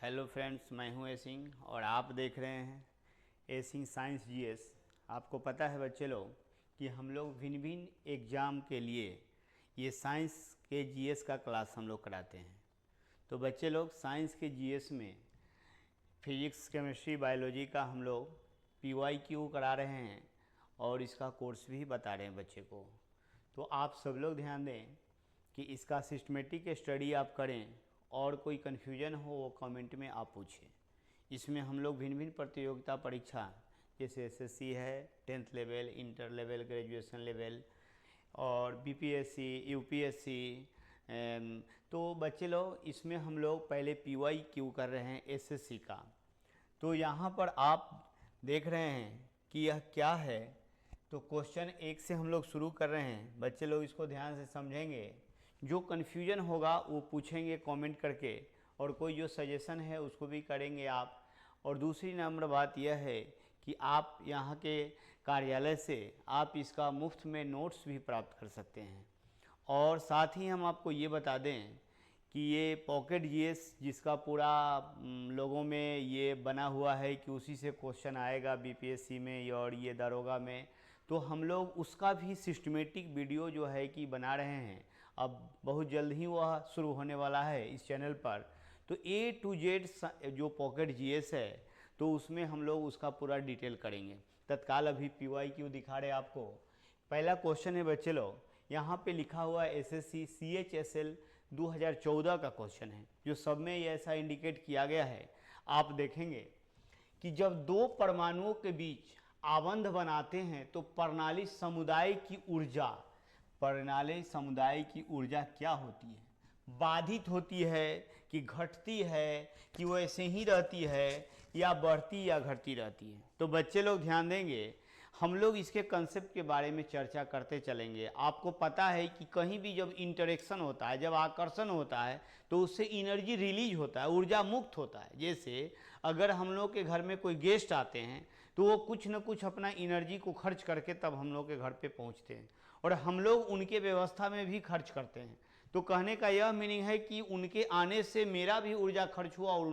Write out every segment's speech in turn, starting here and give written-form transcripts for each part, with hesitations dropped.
Hello friends, मैं हूं ए सिंह और आप देख रहे हैं ए सिंह साइंस जीएस। आपको पता है बच्चे लोग कि हम लोग भिन्न भिन्न एग्ज़ाम के लिए ये साइंस के जीएस का क्लास हम लोग कराते हैं। तो बच्चे लोग साइंस के जीएस में फिजिक्स, केमिस्ट्री, बायोलॉजी का हम लोग पीवाईक्यू करा रहे हैं और इसका कोर्स भी बता रहे हैं बच्चे को। तो आप सब लोग ध्यान दें कि इसका सिस्टमेटिक स्टडी आप करें और कोई कन्फ्यूजन हो वो कमेंट में आप पूछें। इसमें हम लोग भिन्न भिन्न प्रतियोगिता परीक्षा जैसे एसएससी है, 10th level, inter level, graduation level और बीपीएससी, यूपीएससी, तो बच्चे लोग इसमें हम लोग पहले पीवाईक्यू कर रहे हैं एसएससी का। तो यहाँ पर आप देख रहे हैं कि यह क्या है। तो क्वेश्चन 1 से हम लोग शुरू कर रहे हैं। बच्चे लोग इसको ध्यान से समझेंगे, जो कन्फ्यूजन होगा वो पूछेंगे कमेंट करके और कोई जो सजेशन है उसको भी करेंगे आप। और दूसरी नंबर बात यह है कि आप यहाँ के कार्यालय से आप इसका मुफ्त में नोट्स भी प्राप्त कर सकते हैं। और साथ ही हम आपको ये बता दें कि ये पॉकेट जीएस जिसका पूरा लोगों में ये बना हुआ है कि उसी से क्वेश्चन आएगा बीपीएससी में और ये दरोगा में, तो हम लोग उसका भी सिस्टमेटिक वीडियो जो है कि बना रहे हैं। अब बहुत जल्द ही वह शुरू होने वाला है इस चैनल पर। तो A to Z जो पॉकेट जीएस है तो उसमें हम लोग उसका पूरा डिटेल करेंगे। तत्काल अभी पीवाईक्यू दिखा रहे आपको। पहला क्वेश्चन है बच्चे लोग, यहाँ पे लिखा हुआ एसएससी CHSL 2014 का क्वेश्चन है, जो सब में ये ऐसा इंडिकेट किया गया है। आप देखेंगे कि जब दो परमाणुओं के बीच आबंध बनाते हैं तो प्रणाली समुदाय की ऊर्जा क्या होती है? बाधित होती है कि घटती है कि वो ऐसे ही रहती है या बढ़ती या घटती रहती है? तो बच्चे लोग ध्यान देंगे, हम लोग इसके कंसेप्ट के बारे में चर्चा करते चलेंगे। आपको पता है कि कहीं भी जब इंटरेक्शन होता है, जब आकर्षण होता है तो उससे एनर्जी रिलीज होता है, ऊर्जा मुक्त होता है। जैसे अगर हम लोग के घर में कोई गेस्ट आते हैं तो वो कुछ न कुछ अपना एनर्जी को खर्च करके तब हम लोग के घर पे पहुंचते हैं और हम लोग उनके व्यवस्था में भी खर्च करते हैं। तो कहने का यह मीनिंग है कि उनके आने से मेरा भी ऊर्जा खर्च हुआ और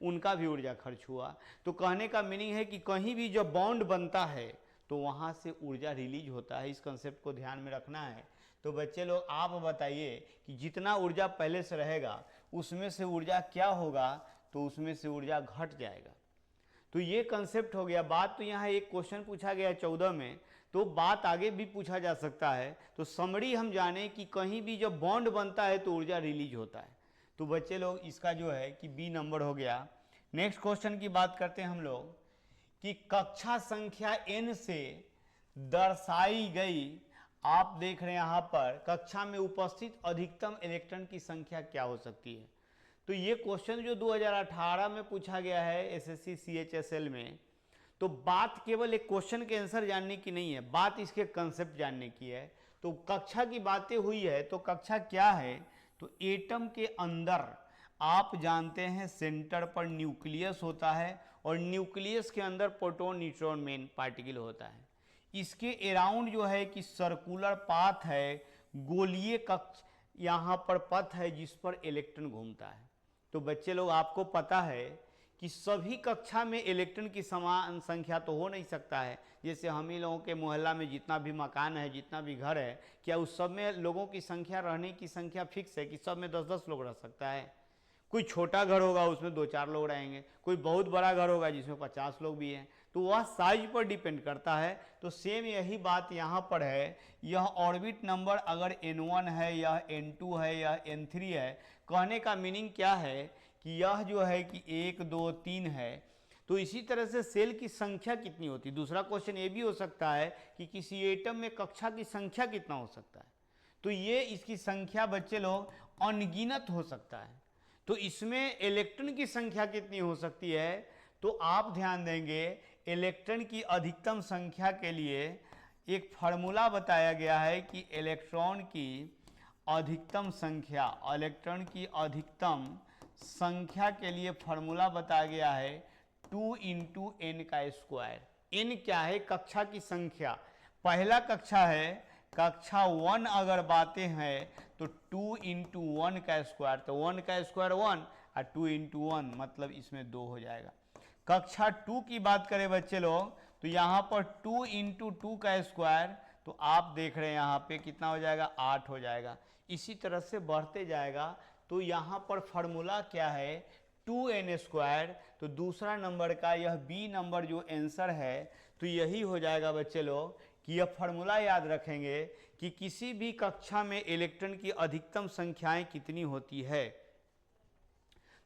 उनका भी ऊर्जा खर्च हुआ। तो कहने का मीनिंग है कि कहीं भी जब बॉन्ड बनता है तो वहाँ से ऊर्जा रिलीज होता है। इस कंसेप्ट को ध्यान में रखना है। तो बच्चे लोग आप बताइए कि जितना ऊर्जा पहले से रहेगा उसमें से ऊर्जा क्या होगा? तो उसमें से ऊर्जा घट जाएगा। तो ये कंसेप्ट हो गया। बात तो यहाँ एक क्वेश्चन पूछा गया 14 में, तो बात आगे भी पूछा जा सकता है। तो समरी हम जाने कि कहीं भी जब बॉन्ड बनता है तो ऊर्जा रिलीज होता है। तो बच्चे लोग इसका जो है कि B नंबर हो गया। नेक्स्ट क्वेश्चन की बात करते हैं हम लोग कि कक्षा संख्या n से दर्शाई गई, आप देख रहे हैं यहाँ पर, कक्षा में उपस्थित अधिकतम इलेक्ट्रॉन की संख्या क्या हो सकती है? तो ये क्वेश्चन जो 2018 में पूछा गया है एसएससी CHSL में, तो बात केवल एक क्वेश्चन के आंसर जानने की नहीं है, बात इसके कंसेप्ट जानने की है। तो कक्षा की बातें हुई है, तो कक्षा क्या है? तो एटम के अंदर आप जानते हैं सेंटर पर न्यूक्लियस होता है और न्यूक्लियस के अंदर प्रोटॉन, न्यूट्रॉन, मेन पार्टिकल होता है। इसके अराउंड जो है कि सर्कुलर पाथ है, गोलीय कक्ष यहाँ पर पथ है जिस पर इलेक्ट्रॉन घूमता है। तो बच्चे लोग आपको पता है कि सभी कक्षा में इलेक्ट्रॉन की समान संख्या तो हो नहीं सकता है। जैसे हम ही लोगों के मोहल्ला में जितना भी मकान है, जितना भी घर है, क्या उस सब में लोगों की संख्या, रहने की संख्या फिक्स है कि सब में 10-10 लोग रह सकता है? कोई छोटा घर होगा उसमें 2-4 लोग रहेंगे, कोई बहुत बड़ा घर होगा जिसमें 50 लोग भी हैं। तो वह साइज पर डिपेंड करता है। तो सेम यही बात यहाँ पर है। यह ऑर्बिट नंबर अगर N1 है, यह N2 है, यह N3 है, कहने का मीनिंग क्या है कि यह जो है कि 1, 2, 3 है। तो इसी तरह से सेल की संख्या कितनी होती है? दूसरा क्वेश्चन ये भी हो सकता है कि किसी एटम में कक्षा की संख्या कितना हो सकता है? तो ये इसकी संख्या बच्चे लोग अनगिनत हो सकता है। तो इसमें इलेक्ट्रॉन की संख्या कितनी हो सकती है? तो आप ध्यान देंगे, इलेक्ट्रॉन की अधिकतम संख्या के लिए एक फार्मूला बताया गया है कि इलेक्ट्रॉन की अधिकतम संख्या के लिए फार्मूला बताया गया है 2 × n का स्क्वायर। n क्या है? कक्षा की संख्या। पहला कक्षा है, कक्षा 1 अगर बातें हैं तो 2 × 1 का स्क्वायर, तो 1 का स्क्वायर 1, और 2 इंटू 1 मतलब इसमें 2 हो जाएगा। कक्षा 2 की बात करें बच्चे लोग तो यहाँ पर 2 इंटू 2 का स्क्वायर, तो आप देख रहे हैं यहाँ पे कितना हो जाएगा, 8 हो जाएगा। इसी तरह से बढ़ते जाएगा। तो यहाँ पर फॉर्मूला क्या है, 2n स्क्वायर। तो दूसरा नंबर का यह बी नंबर जो आंसर है तो यही हो जाएगा बच्चे लोग कि यह फॉर्मूला याद रखेंगे कि किसी भी कक्षा में इलेक्ट्रॉन की अधिकतम संख्याएं कितनी होती है।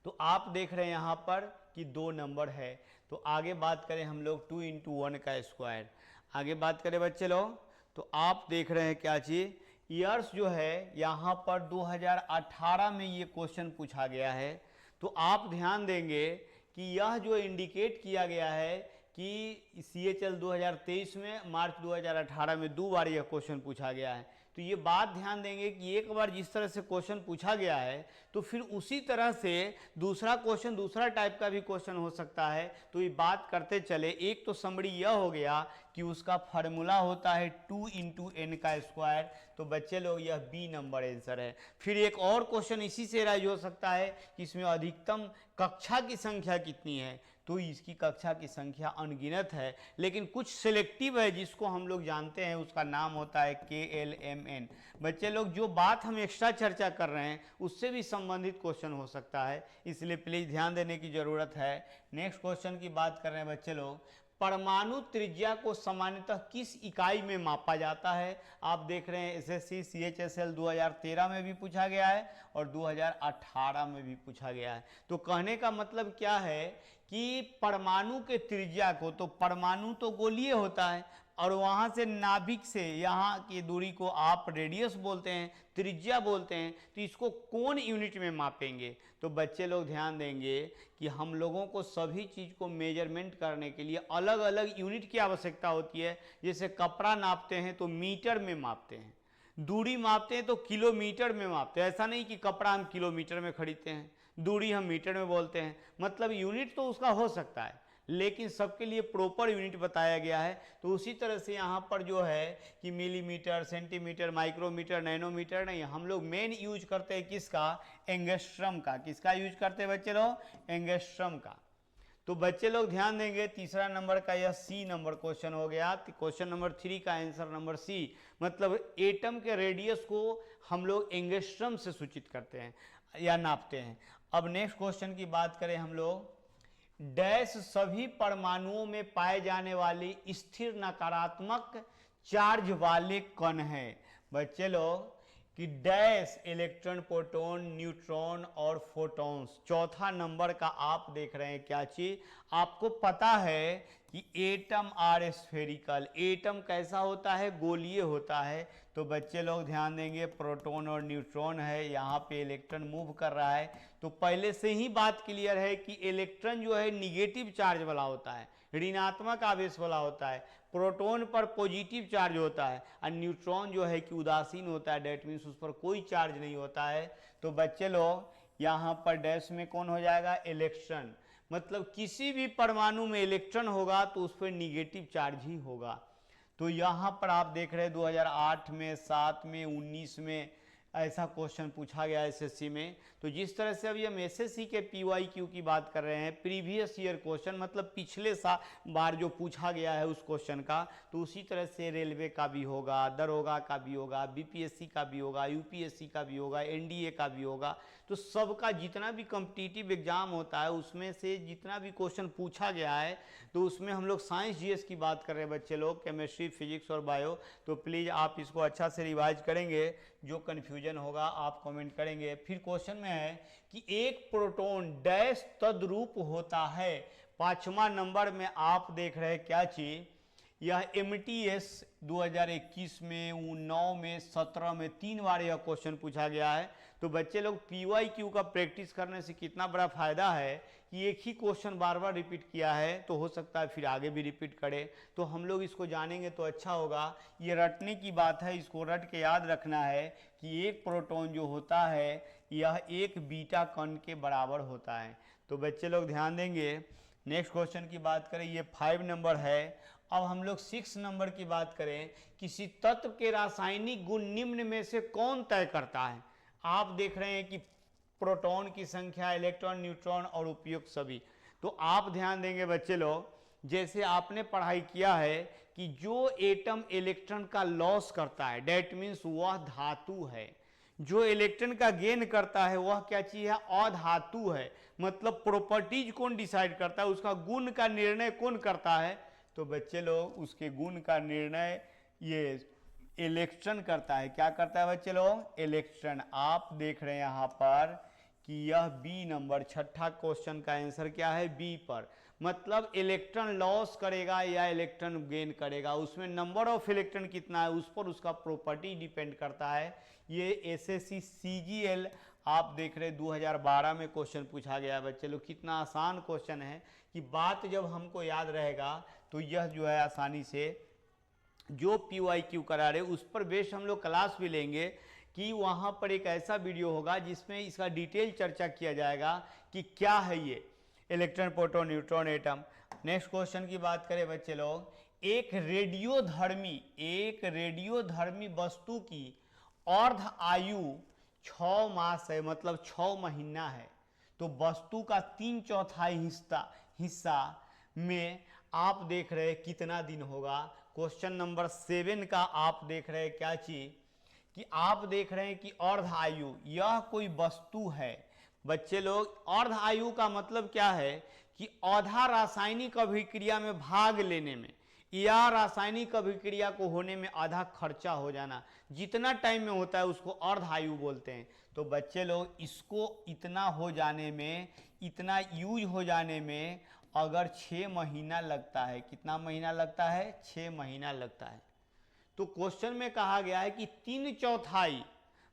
तो आप देख रहे हैं यहाँ पर कि 2 नंबर है। तो आगे बात करें हम लोग 2 इंटू 1 का स्क्वायर, आगे बात करें बच्चे लोग तो आप देख रहे हैं क्या चीज़, ईयर्स जो है यहाँ पर 2018 में ये क्वेश्चन पूछा गया है। तो आप ध्यान देंगे कि यह जो इंडिकेट किया गया है कि CHL 2023 में, मार्च 2018 में 2 बार यह क्वेश्चन पूछा गया है। तो ये बात ध्यान देंगे कि एक बार जिस तरह से क्वेश्चन पूछा गया है तो फिर उसी तरह से दूसरा क्वेश्चन, दूसरा टाइप का भी क्वेश्चन हो सकता है। तो ये बात करते चले, एक तो समरी यह हो गया कि उसका फार्मूला होता है 2 इंटू n का स्क्वायर। तो बच्चे लोग यह बी नंबर आंसर है। फिर एक और क्वेश्चन इसी से राइज हो सकता है कि इसमें अधिकतम कक्षा की संख्या कितनी है। तो इसकी कक्षा की संख्या अनगिनत है, लेकिन कुछ सिलेक्टिव है जिसको हम लोग जानते हैं, उसका नाम होता है KLMN। बच्चे लोग जो बात हम एक्स्ट्रा चर्चा कर रहे हैं उससे भी संबंधित क्वेश्चन हो सकता है, इसलिए प्लीज ध्यान देने की जरूरत है। नेक्स्ट क्वेश्चन की बात कर रहे हैं बच्चे लोग, परमाणु त्रिज्या को सामान्यतः किस इकाई में मापा जाता है। आप देख रहे हैं SSC CHSL 2013 में भी पूछा गया है और 2018 में भी पूछा गया है। तो कहने का मतलब क्या है कि परमाणु के त्रिज्या को, तो परमाणु तो गोलीय होता है और वहाँ से नाभिक से यहाँ की दूरी को आप रेडियस बोलते हैं, त्रिज्या बोलते हैं। तो इसको कौन यूनिट में मापेंगे। तो बच्चे लोग ध्यान देंगे कि हम लोगों को सभी चीज़ को मेजरमेंट करने के लिए अलग अलग यूनिट की आवश्यकता होती है। जैसे कपड़ा नापते हैं तो मीटर में मापते हैं, दूरी मापते हैं तो किलोमीटर में मापते हैं। ऐसा नहीं कि कपड़ा हम किलोमीटर में खरीदते हैं, दूरी हम मीटर में बोलते हैं। मतलब यूनिट तो उसका हो सकता है लेकिन सबके लिए प्रॉपर यूनिट बताया गया है। तो उसी तरह से यहाँ पर जो है कि मिलीमीटर, सेंटीमीटर, माइक्रोमीटर, नैनोमीटर नहीं, हम लोग मेन यूज करते हैं किसका, एंगस्ट्रम का। किसका यूज करते हैं बच्चे लोग, एंगस्ट्रम का। तो बच्चे लोग ध्यान देंगे, तीसरा नंबर का यह सी नंबर क्वेश्चन हो गया। क्वेश्चन नंबर 3 का आंसर नंबर सी, मतलब एटम के रेडियस को हम लोग एंगस्ट्रम से सूचित करते हैं या नापते हैं। अब नेक्स्ट क्वेश्चन की बात करें हम लोग, डैश सभी परमाणुओं में पाए जाने वाली स्थिर नकारात्मक चार्ज वाले कण है। बच्चे लोग कि डैश इलेक्ट्रॉन, प्रोटॉन, न्यूट्रॉन और फोटॉन्स। चौथा नंबर का आप देख रहे हैं क्या चीज, आपको पता है कि एटम आर स्फेरिकल। एटम कैसा होता है, गोलीय होता है। तो बच्चे लोग ध्यान देंगे, प्रोटॉन और न्यूट्रॉन है, यहाँ पे इलेक्ट्रॉन मूव कर रहा है। तो पहले से ही बात क्लियर है कि इलेक्ट्रॉन जो है निगेटिव चार्ज वाला होता है, ऋणात्मक आवेश वाला होता है। प्रोटॉन पर पॉजिटिव चार्ज होता है और न्यूट्रॉन जो है कि उदासीन होता है, डेट मीन्स उस पर कोई चार्ज नहीं होता है। तो बच्चे लोग यहाँ पर डैश में कौन हो जाएगा, इलेक्ट्रॉन। मतलब किसी भी परमाणु में इलेक्ट्रॉन होगा तो उस पर निगेटिव चार्ज ही होगा। तो यहाँ पर आप देख रहे हैं 2008 में, 7 में, 19 में ऐसा क्वेश्चन पूछा गया SSC में। तो जिस तरह से अभी हम SSC के PYQ की बात कर रहे हैं, प्रीवियस ईयर क्वेश्चन, मतलब पिछले बार जो पूछा गया है उस क्वेश्चन का, तो उसी तरह से रेलवे का भी होगा, दरोगा का भी होगा, BPSC का भी होगा, UPSC का भी होगा, NDA का भी होगा। तो सबका जितना भी कॉम्पिटिटिव एग्जाम होता है उसमें से जितना भी क्वेश्चन पूछा गया है, तो उसमें हम लोग साइंस GS की बात कर रहे हैं बच्चे लोग, केमिस्ट्री, फिजिक्स और बायो। तो प्लीज़ आप इसको अच्छा से रिवाइज करेंगे, जो कन्फ्यूजन होगा आप कमेंट करेंगे। फिर क्वेश्चन में है कि एक प्रोटॉन डैश तद्रूप होता है। 5वां नंबर में आप देख रहे हैं क्या चीज, यह MTS 2021 में, 9 में, 17 में 3 बार यह क्वेश्चन पूछा गया है। तो बच्चे लोग PYQ का प्रैक्टिस करने से कितना बड़ा फायदा है कि एक ही क्वेश्चन बार बार रिपीट किया है, तो हो सकता है फिर आगे भी रिपीट करे। तो हम लोग इसको जानेंगे तो अच्छा होगा। ये रटने की बात है, इसको रट के याद रखना है कि एक प्रोटॉन जो होता है यह एक बीटा कण के बराबर होता है। तो बच्चे लोग ध्यान देंगे। नेक्स्ट क्वेश्चन की बात करें, ये 5 नंबर है। अब हम लोग 6 नंबर की बात करें, किसी तत्व के रासायनिक गुण निम्न में से कौन तय करता है। आप देख रहे हैं कि प्रोटॉन की संख्या, इलेक्ट्रॉन, न्यूट्रॉन और उपयुक्त सभी। तो आप ध्यान देंगे बच्चे लोग, जैसे आपने पढ़ाई किया है कि जो एटम इलेक्ट्रॉन का लॉस करता है डेट मीन्स वह धातु है, जो इलेक्ट्रॉन का गेन करता है वह क्या चीज है, अधातु है। मतलब प्रॉपर्टीज कौन डिसाइड करता है, उसका गुण का निर्णय कौन करता है, तो बच्चे लोग उसके गुण का निर्णय ये इलेक्ट्रॉन करता है। क्या करता है बच्चे लोग, इलेक्ट्रॉन। आप देख रहे हैं यहाँ पर कि यह बी नंबर, छठा क्वेश्चन का आंसर क्या है, बी पर। मतलब इलेक्ट्रॉन लॉस करेगा या इलेक्ट्रॉन गेन करेगा, उसमें नंबर ऑफ इलेक्ट्रॉन कितना है उस पर उसका प्रॉपर्टी डिपेंड करता है। ये एसएससी सीजीएल आप देख रहे 2012 में क्वेश्चन पूछा गया बच्चे लोग। कितना आसान क्वेश्चन है कि बात जब हमको याद रहेगा तो यह जो है आसानी से जो PYQ करा रहे उस पर बेस्ड हम लोग क्लास भी लेंगे कि वहाँ पर एक ऐसा वीडियो होगा जिसमें इसका डिटेल चर्चा किया जाएगा कि क्या है ये electron, proton, neutron, atom. Next question की बात करें बच्चे लोग, एक रेडियोधर्मी वस्तु की अर्ध आयु 6 मास है, मतलब 6 महीना है। तो वस्तु का 3/4 हिस्सा में आप देख रहे हैं कितना दिन होगा। क्वेश्चन नंबर 7 का आप देख रहे हैं क्या चीज कि आप देख रहे हैं कि अर्ध आयु, यह कोई वस्तु है बच्चे लोग। अर्ध आयु का मतलब क्या है कि आधा रासायनिक अभिक्रिया में भाग लेने में या रासायनिक अभिक्रिया को होने में आधा खर्चा हो जाना, जितना टाइम में होता है उसको अर्ध आयु बोलते हैं। तो बच्चे लोग इसको इतना हो जाने में, इतना यूज हो जाने में अगर 6 महीना लगता है, कितना महीना लगता है, 6 महीना लगता है। तो क्वेश्चन में कहा गया है कि 3/4,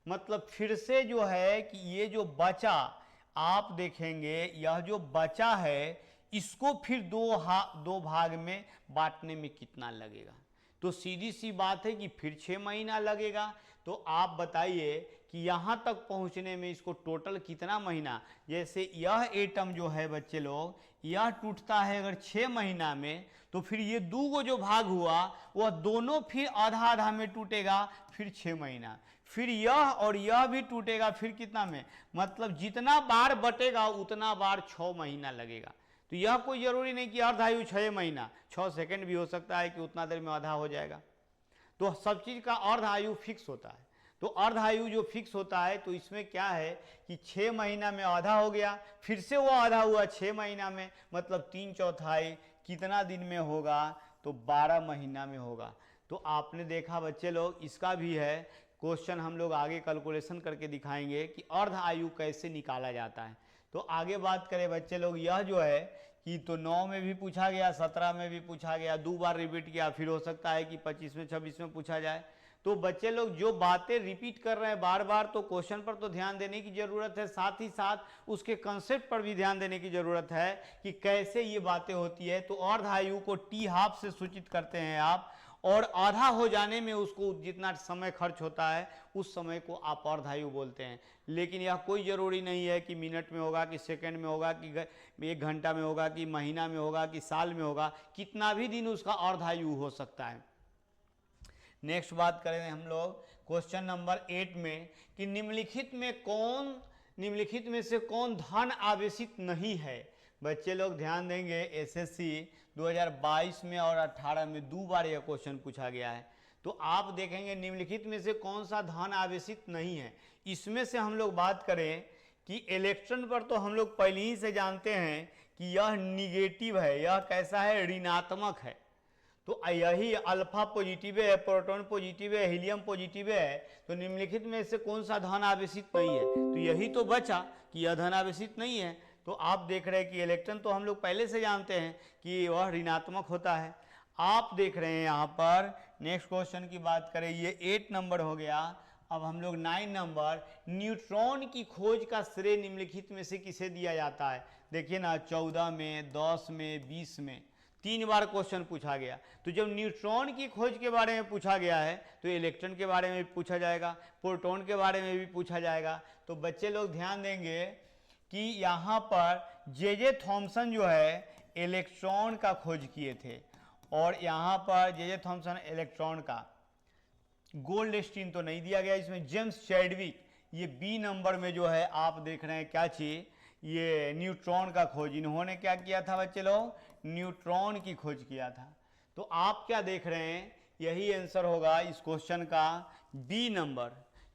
मतलब फिर से जो है कि ये जो बचा आप देखेंगे, यह जो बचा है इसको फिर दो भाग में बांटने में कितना लगेगा। तो सीधी सी बात है कि फिर 6 महीना लगेगा। तो आप बताइए कि यहाँ तक पहुँचने में इसको टोटल कितना महीना, जैसे यह एटम जो है बच्चे लोग यह टूटता है अगर 6 महीना में, तो फिर ये दो जो भाग हुआ वह दोनों फिर आधा आधा में टूटेगा, फिर 6 महीना, फिर यह और यह भी टूटेगा, फिर कितना में, मतलब जितना बार बटेगा उतना बार 6 महीना लगेगा। तो यह कोई जरूरी नहीं कि अर्ध आयु 6 महीना, 6 सेकंड भी हो सकता है कि उतना देर में आधा हो जाएगा। तो सब चीज का अर्ध आयु फिक्स होता है। तो अर्ध आयु जो फिक्स होता है तो इसमें क्या है कि 6 महीना में आधा हो गया, फिर से वो आधा हुआ 6 महीना में, मतलब 3/4 कितना दिन में होगा, तो 12 महीना में होगा। तो आपने देखा बच्चे लोग, इसका भी है क्वेश्चन, हम लोग आगे कैलकुलेशन करके दिखाएंगे कि अर्ध आयु कैसे निकाला जाता है। तो आगे बात करें बच्चे लोग, यह जो है कि तो 9 में भी पूछा गया, 17 में भी पूछा गया, 2 बार रिपीट किया, फिर हो सकता है कि 25 में 26 में पूछा जाए। तो बच्चे लोग जो बातें रिपीट कर रहे हैं बार बार, तो क्वेश्चन पर तो ध्यान देने की जरूरत है, साथ ही साथ उसके कंसेप्ट पर भी ध्यान देने की जरूरत है कि कैसे ये बातें होती है। तो अर्ध आयु को T½ से सूचित करते हैं आप, और आधा हो जाने में उसको जितना समय खर्च होता है उस समय को आप अर्ध आयु बोलते हैं। लेकिन यह कोई ज़रूरी नहीं है कि मिनट में होगा, कि सेकंड में होगा, कि 1 घंटा में होगा, कि महीना में होगा, कि साल में होगा, कितना भी दिन उसका अर्ध आयु हो सकता है। नेक्स्ट बात करें हम लोग क्वेश्चन नंबर 8 में कि निम्नलिखित में से कौन धन आवेशित नहीं है। बच्चे लोग ध्यान देंगे, एसएससी 2022 में और 18 में 2 बार यह क्वेश्चन पूछा गया है। तो आप देखेंगे निम्नलिखित में से कौन सा धन आवेशित नहीं है। इसमें से हम लोग बात करें कि इलेक्ट्रॉन पर तो हम लोग पहले ही से जानते हैं कि यह निगेटिव है, यह कैसा है, ऋणात्मक है। तो यही अल्फा पॉजिटिव है, प्रोटॉन पॉजिटिव है, हीलियम पॉजिटिव है। तो निम्नलिखित में से कौन सा धन आवेशित नहीं है, तो यही तो बचा कि यह धन आवेशित नहीं है। तो आप देख रहे हैं कि इलेक्ट्रॉन तो हम लोग पहले से जानते हैं कि वह ऋणात्मक होता है। आप देख रहे हैं यहाँ पर नेक्स्ट क्वेश्चन की बात करें, ये 8 नंबर हो गया। अब हम लोग 9 नंबर, न्यूट्रॉन की खोज का श्रेय निम्नलिखित में से किसे दिया जाता है। देखिए ना, 14 में, 10 में, 20 में 3 बार क्वेश्चन पूछा गया। तो जब न्यूट्रॉन की खोज के बारे में पूछा गया है तो इलेक्ट्रॉन के बारे में भी पूछा जाएगा, प्रोटॉन के बारे में भी पूछा जाएगा। तो बच्चे लोग ध्यान देंगे कि यहाँ पर जे थॉमसन जो है इलेक्ट्रॉन का खोज किए थे, और यहाँ पर जे थॉमसन इलेक्ट्रॉन का, गोल्डस्टीन तो नहीं दिया गया इसमें, जेम्स चैडविक ये बी नंबर में जो है आप देख रहे हैं क्या चीज, ये न्यूट्रॉन का खोज। इन्होंने क्या किया था बच्चे लोग, न्यूट्रॉन की खोज किया था। तो आप क्या देख रहे हैं, यही आंसर होगा इस क्वेश्चन का बी नंबर,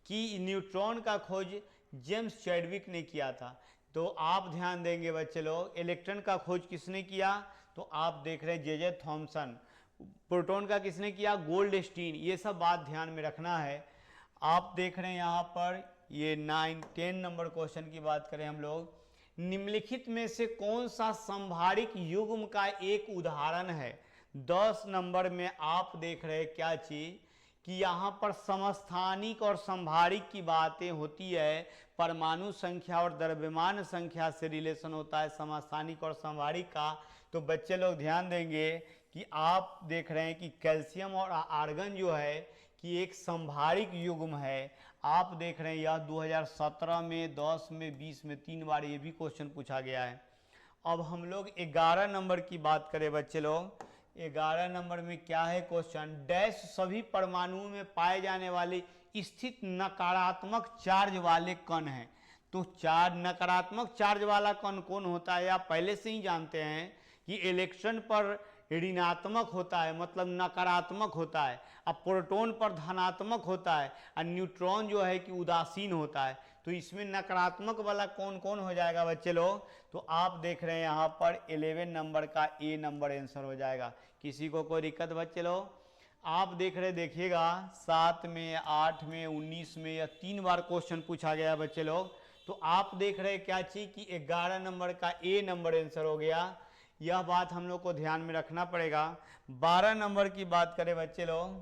कि न्यूट्रॉन का खोज जेम्स चैडविक ने किया था। तो आप ध्यान देंगे बच्चे लोग, इलेक्ट्रॉन का खोज किसने किया, तो आप देख रहे हैं जे थॉमसन। प्रोटॉन का किसने किया, गोल्डस्टीन। ये सब बात ध्यान में रखना है। आप देख रहे हैं यहाँ पर ये 9-10 नंबर क्वेश्चन की बात करें हम लोग, निम्नलिखित में से कौन सा संभारिक युग्म का एक उदाहरण है। 10 नंबर में आप देख रहे हैं क्या चीज, कि यहाँ पर समस्थानिक और संभारिक की बातें होती है, परमाणु संख्या और द्रव्यमान संख्या से रिलेशन होता है समस्थानिक और संभारिक का। तो बच्चे लोग ध्यान देंगे कि आप देख रहे हैं कि कैल्शियम और आर्गन जो है कि एक संभारिक युग्म है। आप देख रहे हैं यह 2017 में, 10 में, 20 में 3 बार ये भी क्वेश्चन पूछा गया है। अब हम लोग 11 नंबर की बात करें बच्चे लोग, 11 नंबर में क्या है क्वेश्चन, डैश सभी परमाणुओं में पाए जाने वाले स्थित नकारात्मक चार्ज वाले कण हैं। तो नकारात्मक चार्ज वाला कण कौन होता है, आप पहले से ही जानते हैं कि इलेक्ट्रॉन पर ऋणात्मक होता है, मतलब नकारात्मक होता है, अब प्रोटॉन पर धनात्मक होता है, और न्यूट्रॉन जो है कि उदासीन होता है। तो इसमें नकारात्मक वाला कौन कौन हो जाएगा बच्चे लोग, तो आप देख रहे हैं यहाँ पर 11 नंबर का ए नंबर आंसर हो जाएगा। किसी को कोई दिक्कत बच्चे लोग, आप देख रहे देखिएगा 7 में, 8 में, 19 में, या 3 बार क्वेश्चन पूछा गया बच्चे लोग। तो आप देख रहे क्या चीज कि 11 नंबर का ए नंबर आंसर हो गया। यह बात हम लोग को ध्यान में रखना पड़ेगा। 12 नंबर की बात करें बच्चे लोग,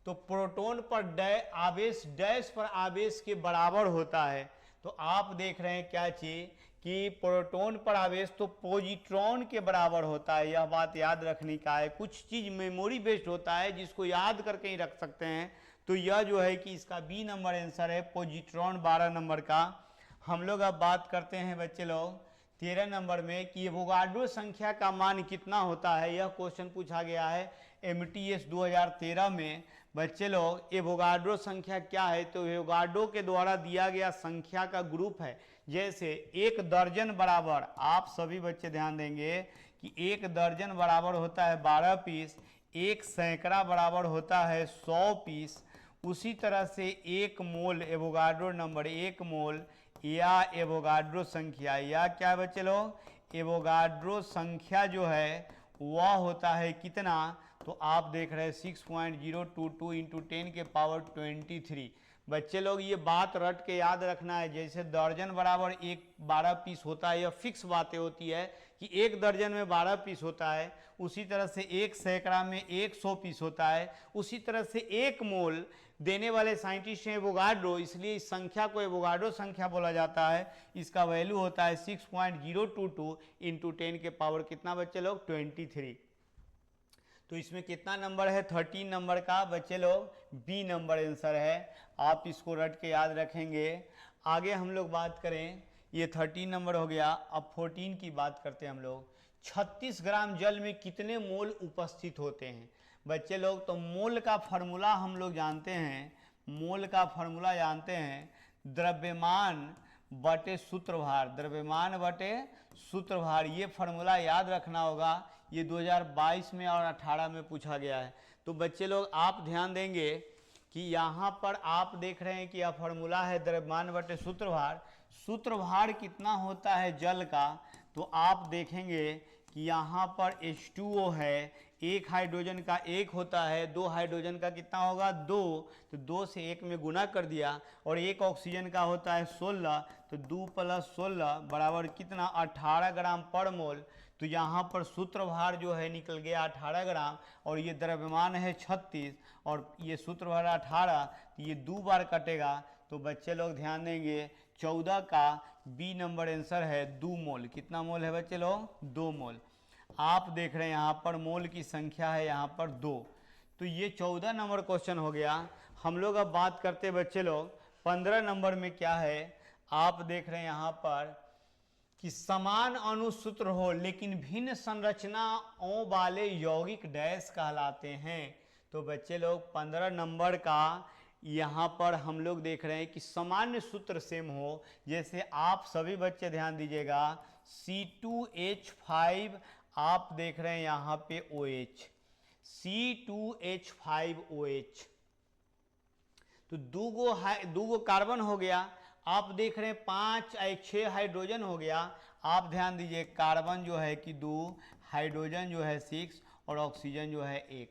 तो प्रोटॉन पर आवेश डैश पर आवेश के बराबर होता है। तो आप देख रहे हैं क्या चीज कि प्रोटॉन पर आवेश तो पॉजिट्रॉन के बराबर होता है। यह बात याद रखने का है। कुछ चीज मेमोरी बेस्ड होता है जिसको याद करके ही रख सकते हैं। तो यह जो है कि इसका बी नंबर आंसर है, पॉजिट्रॉन 12 नंबर का। हम लोग अब बात करते हैं बच्चे लोग 13 नंबर में कि एवोगाड्रो संख्या का मान कितना होता है। यह क्वेश्चन पूछा गया है MTS 2013 में। बच्चे लोग एवोगाड्रो संख्या क्या है, तो एवोगाड्रो के द्वारा दिया गया संख्या का ग्रुप है। जैसे 1 दर्जन बराबर, आप सभी बच्चे ध्यान देंगे कि 1 दर्जन बराबर होता है 12 पीस, 1 सैकड़ा बराबर होता है 100 पीस। उसी तरह से 1 मोल एवोगाड्रो नंबर, 1 मोल या एवोगाड्रो संख्या, या क्या बच्चे लोग, एवोगाड्रो संख्या जो है वह होता है कितना, तो आप देख रहे हैं 6.022 इंटू 10 के पावर 23। बच्चे लोग ये बात रट के याद रखना है। जैसे दर्जन बराबर 1 12 पीस होता है, यह फिक्स बातें होती है कि 1 दर्जन में 12 पीस होता है। उसी तरह से 1 सैकड़ा में 100 पीस होता है। उसी तरह से 1 मोल देने वाले साइंटिस्ट हैं एवोगाड्रो, इसलिए इस संख्या को एवोगाड्रो संख्या बोला जाता है। इसका वैल्यू होता है 6.022 इंटू 10 के पावर कितना बच्चे लोग, 23। तो इसमें कितना नंबर है, 13 नंबर का बच्चे लोग बी नंबर आंसर है। आप इसको रट के याद रखेंगे। आगे हम लोग बात करें, ये 13 नंबर हो गया। अब 14 की बात करते हैं हम लोग। 36 ग्राम जल में कितने मोल उपस्थित होते हैं बच्चे लोग, तो मोल का फॉर्मूला हम लोग जानते हैं। मोल का फॉर्मूला जानते हैं, द्रव्यमान बटे सूत्रभार, द्रव्यमान बटे सूत्रभार। ये फॉर्मूला याद रखना होगा। ये 2022 में और 18 में पूछा गया है। तो बच्चे लोग आप ध्यान देंगे कि यहाँ पर आप देख रहे हैं कि यह फॉर्मूला है द्रव्यमान बटे सूत्रभार। सूत्रभार कितना होता है जल का, तो आप देखेंगे कि यहाँ पर H2O है, 1 हाइड्रोजन का 1 होता है, 2 हाइड्रोजन का कितना होगा 2, तो 2 से 1 में गुना कर दिया। और 1 ऑक्सीजन का होता है 16, तो 2 + 16 बराबर कितना 18 ग्राम पर मोल। तो यहाँ पर सूत्रभार जो है निकल गया 18 ग्राम, और ये द्रव्यमान है 36 और ये सूत्रभार 18, तो ये 2 बार कटेगा। तो बच्चे लोग ध्यान देंगे 14 का बी नंबर आंसर है 2 मोल। कितना मोल है बच्चे लोग, 2 मोल। आप देख रहे हैं यहाँ पर मोल की संख्या है यहाँ पर 2। तो ये 14 नंबर क्वेश्चन हो गया। हम लोग अब बात करते हैं बच्चे लोग 15 नंबर में क्या है। आप देख रहे हैं यहाँ पर कि समान अणुसूत्र हो लेकिन भिन्न संरचनाओं वाले यौगिक डैश कहलाते हैं। तो बच्चे लोग 15 नंबर का यहाँ पर हम लोग देख रहे हैं कि सामान्य सूत्र सेम हो, जैसे आप सभी बच्चे ध्यान दीजिएगा, C2H5 आप देख रहे हैं यहाँ पे OH, C2H5OH, तो दूगो कार्बन हो गया। आप देख रहे हैं 6 हाइड्रोजन हो गया। आप ध्यान दीजिए कार्बन जो है कि 2, हाइड्रोजन जो है 6 और ऑक्सीजन जो है 1।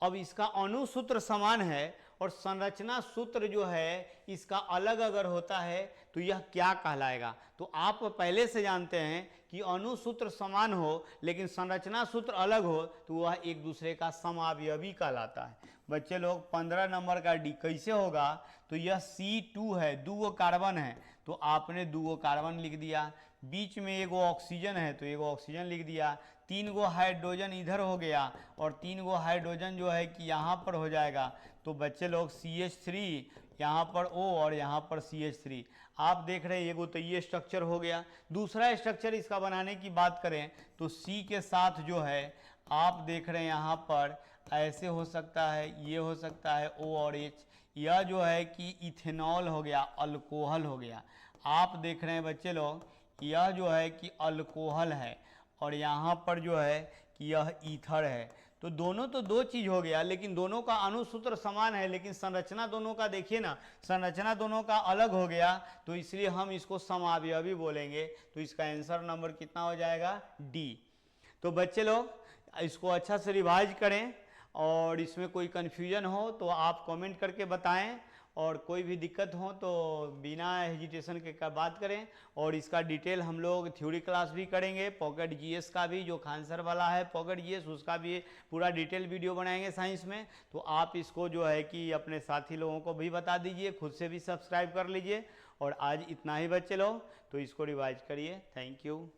अब इसका अणु सूत्र समान है और संरचना सूत्र जो है इसका अलग अगर होता है तो यह क्या कहलाएगा। तो आप पहले से जानते हैं कि अणु सूत्र समान हो लेकिन संरचना सूत्र अलग हो तो वह एक दूसरे का समावयवी कहलाता है। बच्चे लोग 15 नंबर का डी कैसे होगा, तो यह C2 है, 2 कार्बन है तो आपने 2 कार्बन लिख दिया, बीच में एगो ऑक्सीजन है तो एगो ऑक्सीजन लिख दिया, 3 हाइड्रोजन इधर हो गया और 3 हाइड्रोजन जो है कि यहाँ पर हो जाएगा। तो बच्चे लोग CH3 यहाँ पर O और यहाँ पर CH3। आप देख रहे हैं एगो तो ये स्ट्रक्चर हो गया। दूसरा स्ट्रक्चर इसका बनाने की बात करें तो C के साथ जो है आप देख रहे हैं यहाँ पर ऐसे हो सकता है, ये हो सकता है O और H, यह जो है कि इथेनॉल हो गया, अल्कोहल हो गया। आप देख रहे हैं बच्चे लोग यह जो है कि अल्कोहल है और यहाँ पर जो है कि यह ईथर है। तो दोनों तो 2 चीज़ हो गया लेकिन दोनों का अणुसूत्र समान है, लेकिन संरचना दोनों का देखिए ना, संरचना दोनों का अलग हो गया तो इसलिए हम इसको समावयवी बोलेंगे। तो इसका आंसर नंबर कितना हो जाएगा, डी। तो बच्चे लोग इसको अच्छा से रिवाइज करें और इसमें कोई कन्फ्यूजन हो तो आप कमेंट करके बताएं और कोई भी दिक्कत हो तो बिना हेजिटेशन के बात करें। और इसका डिटेल हम लोग थ्योरी क्लास भी करेंगे, पॉकेट जीएस का भी जो खानसर वाला है पॉकेट जीएस उसका भी पूरा डिटेल वीडियो बनाएंगे साइंस में। तो आप इसको जो है कि अपने साथी लोगों को भी बता दीजिए, खुद से भी सब्सक्राइब कर लीजिए। और आज इतना ही बच्चे लोग, तो इसको रिवाइज करिए। Thank you.